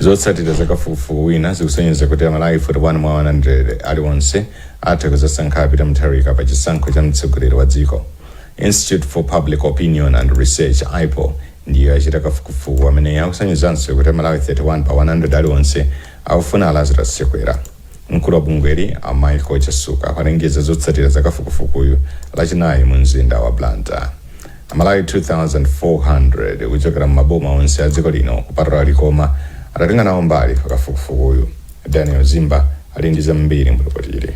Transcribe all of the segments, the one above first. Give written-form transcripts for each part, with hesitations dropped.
zotsatira zakafukufuku wina zikusonyeza kuti amalawi 41 mwa 100 aliwonse atha kusankha apita mutharika pa chisankho cha mtsogoleri wa dziko. Institute for Public Opinion and Research IPO ndiyo achita kafukufuku amene akusonyezanso kuti amalawi 31 pa 100 aliwonse akufuna Lazarus Chakwera. Mkulu wa bungweli Michael Chasuka walengeza zotsatira zakafukufukuyu lachinayi mu mzinda wa Blantyre. Amalawi 2,400 kuchokera maboma onse a dziko lino kupatula Likoma atatenga nawo mbali pakafukufukuyu. Daniel Zimba ali ndi zambiri mripotili.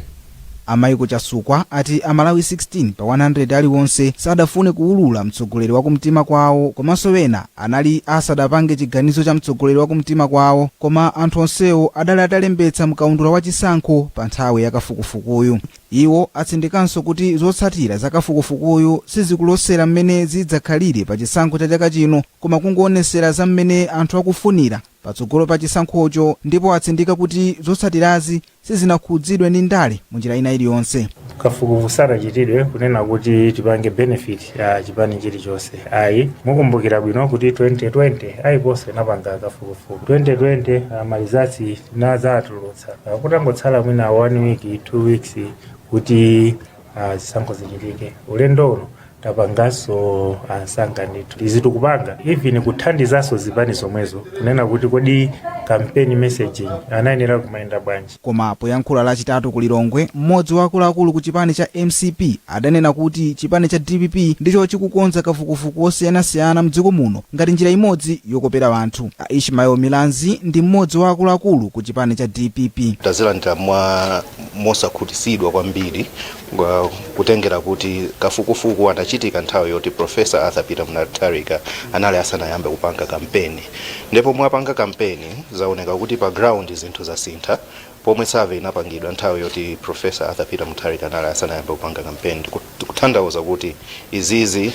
Michael Chasuka ati amalawi 16 pa 100 aliwonse sadafune kuulula mtsogoleri wa kumtima kwawo, komanso wena anali asadapange chiganizo cha mtsogoleri wa kumtima kwawo, koma anthu onsewo adali atalembetsa mkaundula wa chisankho pa nthawi ya kafukufukuyu. Iwo atsindikanso kuti zotsatira za kafukufukuyu sizikulosera mmene zidzakhalire pa chisankho cha chaka chino, koma kungoonetsera za mmene anthu akufunira patsogolo pa chisankhocho, ndipo atsindika kuti zotsatirazi sizinakhudzidwe ndi ndale munjira ina iliyonse. Kafukufuku sanachitidwe kunena kuti tipange benefit ya chipani chilichonse. Ayi, mukumbukira bwino kuti 2020 ayiponso inapanga kafukufuku. 2020 malizatsi tinazatulutsa kutangotsala mwina 1 week 2 weeks kuti zisankho zichitike. Ulendo uno tapanganso ansanga ndithu izitu kupanga even kuthandizanso zipani zomwezo kunena kuti kodi campaign messaging anayenera kumayenda bwanji. Koma poyankhula lachitatu ku Lilongwe, mmodzi wa akuluakulu ku chipani cha MCP adanena kuti chipani cha DPP ndicho chikukonza kafukufuku osiyanasiyana mdziko muno ngati njira imodzi yokopera anthu. Ishmael Milanzi ndi mmodzi wa akuluakulu ku chipani cha DPP. Tazilandira mosakhutisidwa kwambiri kutengera kuti kafukufuku anachitika nthawi yoti Professor Arthur Peter Mutharika anali asanayambe kupanga kampeni. Ndipo mwapanga kampeni zaoneka kuti pa ground zinthu zasintha, pomwe survey inapangidwa nthawi yoti Professor Arthur Peter Mutharika anali asanayambe kupanga kampeni, kutanthauza kuti izizi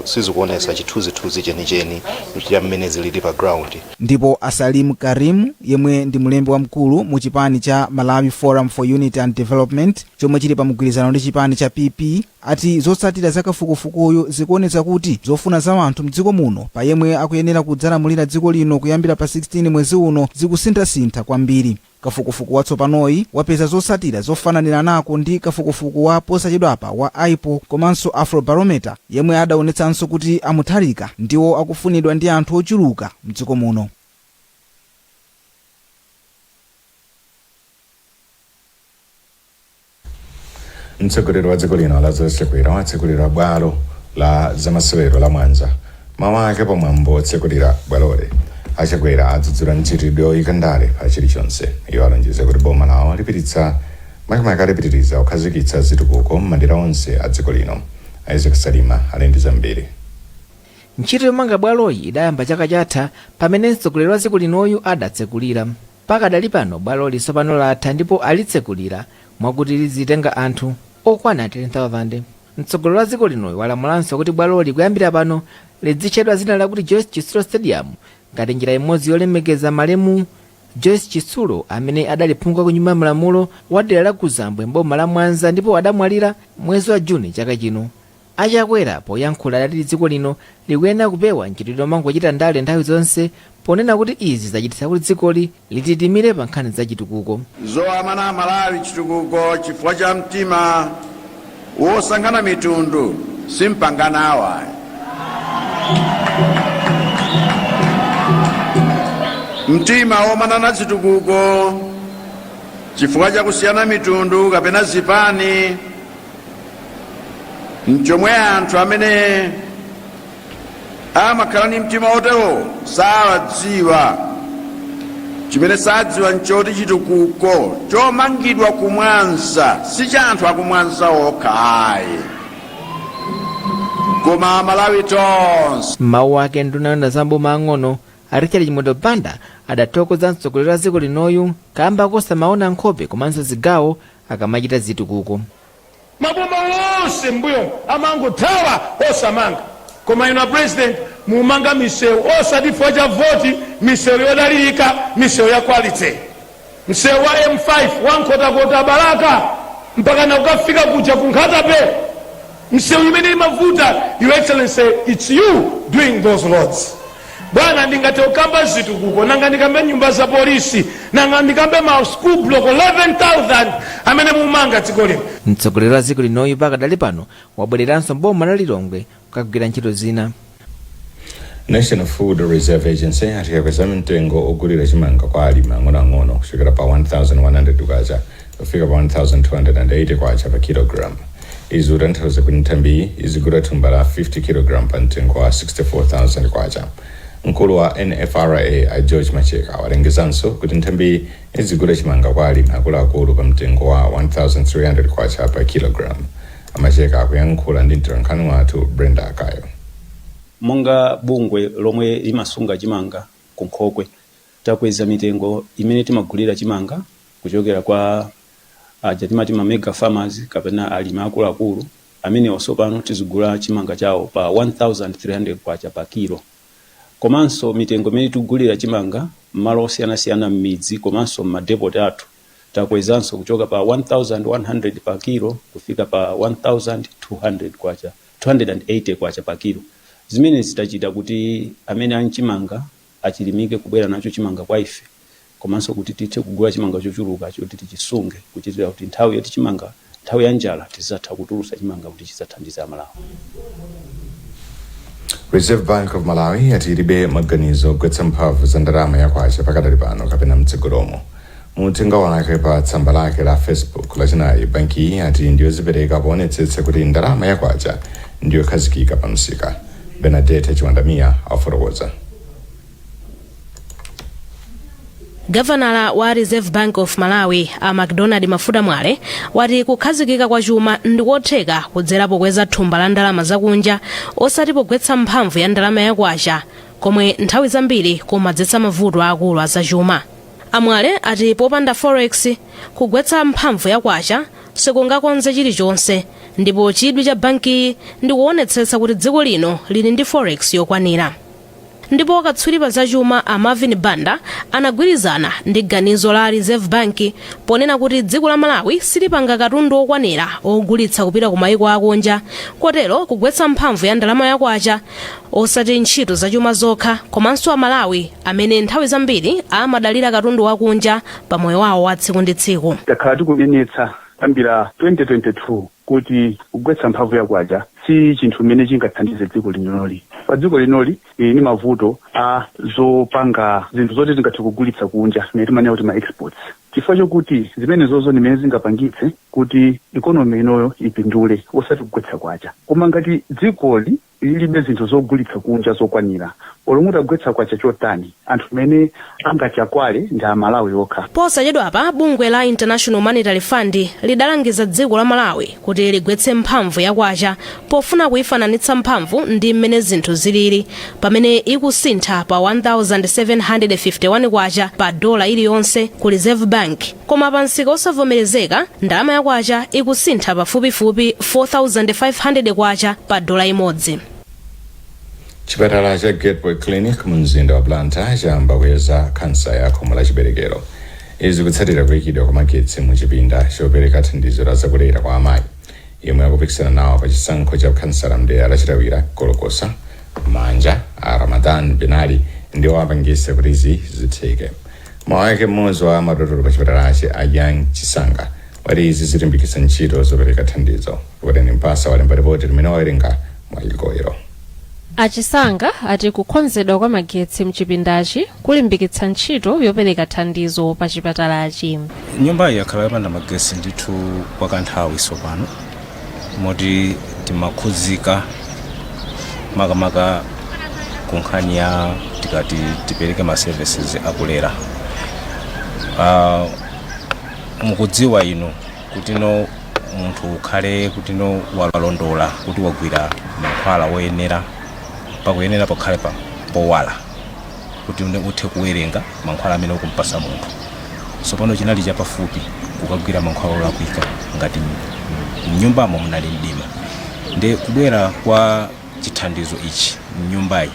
sizikuonesa chithunzithunzi chenicheni cha mmene zilili pa ground. Ndipo Asalim Karim, yemwe ndi mlembi wa mkulu mu chipani cha Malawi Forum for Unity and Development chomwe chili pa mgwirizano ndi chipani cha PP, ati zotsatira za kafukufukuyo zikuonetsa kuti zofuna za anthu mdziko muno pa yemwe akuyenera kudzalamulira dziko lino kuyambira pa 16 mwezi uno zikusinthasintha kwambiri. Kafukufuku watsopanoyi wapeza zotsatira zofananira nako ndi kafukufuku wa posachedwapa wa IPO komanso Afrobarometer, yemwe adaonetsanso kuti Mutharika ndiwo akufunidwa ndi anthu ochuluka mdziko muno. Mtsogoleri wa dziko lino Lazarus Chakwera watsekulira bwalo la zamasewero la Mwanza. Mawa ake pamwambo otsekulira bwalole Chakwera adzudzula mchitidwe oyika ndale pa chilichonse. Iwo alonjeza kuti boma lawo lipitiriza kukhazikitsa zitukuko m'madera onse a dziko lino. Isaac Salima ali ndi zambiri. Ntchito yomanga bwaloyi idayamba chaka chatha pamene mtsogoleri wa dziko linoyu adatsekulira. Pakadali pano bwaloli tsopano latha ndipo alitsekulira mwakuti lizitenga anthu okwana 10,000. Mtsogoleri wa dziko linoyu walamulanso kuti bwaloli kuyambira pano lidzitchedwa dzina lakuti Joyce Chitsulo Stadium ngati njira imodzi yolemekeza malemu Joyce Chitsulo amene adaliphunga ku nyumba ya malamulo wa dera la Kuzambwe mboma la Mwanza ndipo adamwalira mwezi wa Juni chaka chino. Chakwera poyankhula adati dziko lino likuyenera kupewa ntchitidwe yomangochita ndale nthawi zonse, ponena kuti izi zachititsa kuti dzikoli lititimire pa nkhani za chitukuko. Zoamana Malawi chitukuko chifukwa cha mtima wosangana mitundu simpangana awa. Mtima womanana chitukuko chifukwa cha kusiyana mitundu kapena zipani nchomwe anthu amene amakhala ni mtima otewo sawadziwa. Chimene sadziwa nchoti chitukuko chomangidwa kumwanza si cha anthu akumwanza okhayi, koma Malawi tonse. Mawu ake nduna zamboma ang'ono Richard Chimondo Banda adathokoza mtsogoleri wa dziko linoyu kamba kosamaona nkhope komanso zigawo akamachita zitukuko. Maboma wonse mbuyo amangothawa osamanga, koma ino president mumanga misewu osati chifukwa cha voti, misewu yodalirika, misewu ya quality. Msewu wa M5 wankhotakota Baraka mpaka na ukafika kuja kunkhatabe, msewu imene imavuta. Your Excellency, it's you doing those roads. bwana ndingate ukamba zitukuko nanga ndikambe nyumba za polisi nanga ndikambe ma school block 11,000 amene mumanga dziko lino. mtsogoleri wa dziko linoyu pakadali pano wabwereranso boma la Lilongwe kukagwira ntchito zina. National Food Reserve Agency atiyakweza mtengo ogulira chimanga kwa alimi ang'onoang'ono kuchokera pa 1,100 kwacha kufika pa 1,280 kwacha pa kilogram. Izi utanthauza kuti nthambi izigula thumba la 50 kg pa mtengo wa 64,000 kwacha. Mkulu wa NFRA a George Macheka walengezanso kuti nthambi izigula chimanga kwa alimi akuluakulu pa mtengo wa 1,300 kwacha pa kilogram. Amacheka akuyankhula ndi mtolankhani wathu Brenda Akayo. Monga bungwe lomwe limasunga chimanga kunkhokwe takweza mitengo imene timagulira chimanga kuchokera kwa timati ma mega farmers kapena alimi akuluakulu amene osopano tizigula chimanga chawo pa 1,300 kwacha pa kilo. Komanso mitengo imene tugulira chimanga malo osiyanasiyana m'midzi komanso m'madepot athu takwezanso kuchoka pa 1,100 pa kilo kufika pa 1,200 kwacha 280 kwacha pa kilo. Zimene zitachita kuti amene anchimanga achilimike kubwera nacho chimanga kwa ife komanso kuti tithe kugula chimanga chochuluka choti tichisunge kuchitira kuti nthawi yoti chimanga nthawi ya njala tizatha kutulusa chimanga kuti chizathandiza Malawi. Reserve Bank of Malawi ilibe maganizo ogwetsa mphamvu za ndalama yakwacha pakadali pano kapena mtsogolomo. Muthenga wake pa tsamba lake la Facebook lachinayi banki iyi ati ndiyozipereka poonetsetsa kuti ndalama yakwacha ndiyokhazikika pa msika. Benedette Chiwandamia afotokoza. Gavanala wa Reserve Bank of Malawi a McDonald Mafuta Mwale wati kukhazikika kwa chuma ndikotheka kudzera pokweza thumba la ndalama zakunja osati pogwetsa mphamvu ya ndalama yakwacha komwe nthawi zambiri kumadzetsa mavuto akulu a zachuma. Amwale ati popanda forex kugwetsa mphamvu yakwacha sikungakonze chilichonse ndipo chidwi cha banki ndikuonetsetsa kuti dziko lino lili ndi forex yokwanira. Ndipo katswiri pa zachuma a Marvin Banda anagwirizana ndi ganizo la Reserve Bank ponena kuti dziko la Malawi silipanga katundu okwanira ogulitsa kupita ku mayiko akunja kotero kugwetsa mphamvu ya ndalama yakwacha osati ntchito zachuma zokha komanso a Malawi amene nthawi zambiri amadalira katundu wakunja pa moyo wawo wa tsiku ndi tsiku. Takhala tikunenetsa kuyambira 2022 kuti kugwetsa mphamvu yakwacha si chinthu chimene chingathandize dziko linoli. Pa dziko linoli ni mavuto a zopanga zinthu zoti zingathe kugulitsa kunja zimene timanena kuti ma exports. Chifukwa chokuti zimene zozo nimene zingapangitse kuti economy inoyo ipindule osati kugwetsa kwacha. Koma ngati dzikoli lilibe zinthu zogulitsa kunja zokwanira olumuta kugwetsa kwacha chotani anthu amene angachakwale ndi a Malawi okha. Posachedwa apa bungwe la International Monetary Fund lidalangiza dziko la Malawi kuti ligwetse mphamvu yakwacha pofuna kuifananitsa mphamvu ndi mmene zinthu zilili pamene ikusintha pa 1,751 kwacha pa dola iliyonse ku Reserve Bank koma pa msika osavomerezeka ndalama yakwacha ikusintha pafupifupi 4,500 kwacha pa dola imodzi. Chipatala cha Gateway Clinic mu mzinda wa Blantyre chayamba kuyeza kansa ya khomo la chiberekero. Izi kutsatira kuyikidwa kwa magetsi mu chipinda chopereka thandizo la zakulera kwa amayi yemwe akupikisana nawo pa chisankho cha kansa la mdera lachitawira Golokosa manja a Ramadan Binali ndiwo apangisa kuti izi zitheke. Mawu ake mmodzi wa amadotolo pa chipatalachi a Young Chisanga wati izi zilimbikitsa ntchito zopereka thandizo kuti ni mpasa walemba ripoti limene wawerenga mwailikoyero. Achisanga ati kukhonzedwa kwa magetsi mchipindachi kulimbikitsa ntchito yopereka thandizo pa chipatalachi. Nyumba yakhala yapanda magetsi ndithu kwa kanthawi tsopano moti timakhuzika makamaka kunkhani ya tikati tipereke ma services akulera. Mukudziwa ino kuti no munthu ukhale kuti no walondola kuti wagwira mankhwala woyenera pakuyenera pakhale powala kuti uthe kuwerenga mankhwala amene ukumpasa munthu. Tsopano chinali chapafupi kukagwira mankhwala olakwika ngati mnyumbamo munali mdima ndi kubwera kwa chithandizo ichi mnyumbayi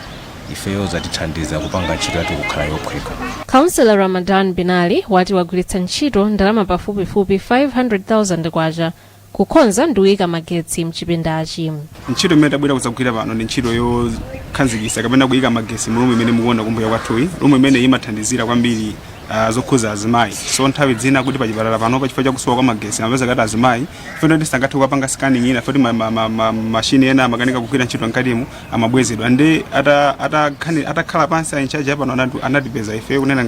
ifeyo zatithandiza kupanga ntchito yathu kukhala yophweka. Councillor Ramadan Binali wati wagwiritsa ntchito ndalama pafupifupi 500,000 kwacha kukonza ndi kuyika magetsi mchipindachi. Ntchito imene tabwera kudzagwira pano ndi ntchito yokhazikitsa kapena kuyika magetsi mu rumu imene mukuona kumbuyo kwathuyi, rumu imene imathandizira kwambiri zokhuza azimayi. So nthawi zina kuti pachipatala pano pachifukwa chakusowa kwa magetsi amapeza kuti azimayi funa kuti sangathe kupanga scanning ina futi mashini ena amakanika kugwira ntchito mkatimu amabwezedwa ndi atakhala pansi in charge pano anatipeza ife kunena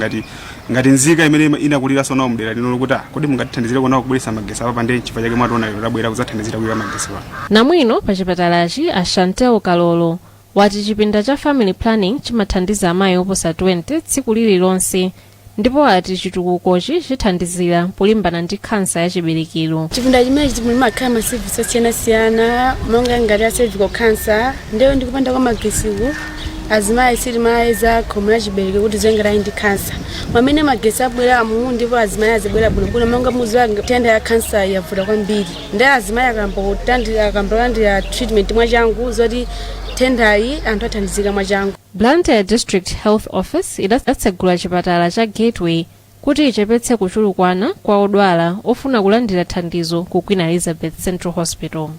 ngati nzika imene inakulira sona mdera lino lokuti kodi mungatithandizire kuona kubweresa magetsi apa pande chifukwa chake mwationa lero labwera kudzathandizira kuyika magetsi pano. Namwino pachipatalachi Ashantel Kalolo wati chipinda cha family planning chimathandiza amayi oposa 20 tsiku lililonse, ndipo ati chitukukochi chithandizira polimbana ndi kansa ya chiberekero. Chipinda chimenechi mulimakhala masevisi osiyanasiyana monga ngati ya cervical cancer, ndiyo ndikupanda kwa magesiku azimayi sitimayeza khomo la chiberekero kuti zengera ndi kansa. Pamene magesi abwera mu ndipo azimayi azibwera bwinobwino monga muziwa tenda ya kansa yavuta kwambiri. Ndi azimayi akambolandira treatment mwachangu zoti tendayi anthu athandizika mwachangu. Blantyre District Health Office idatsegula chipatala cha Gateway kuti ichepetse kuchulukwana kwa odwala ofuna kulandira thandizo ku Queen Elizabeth Central Hospital.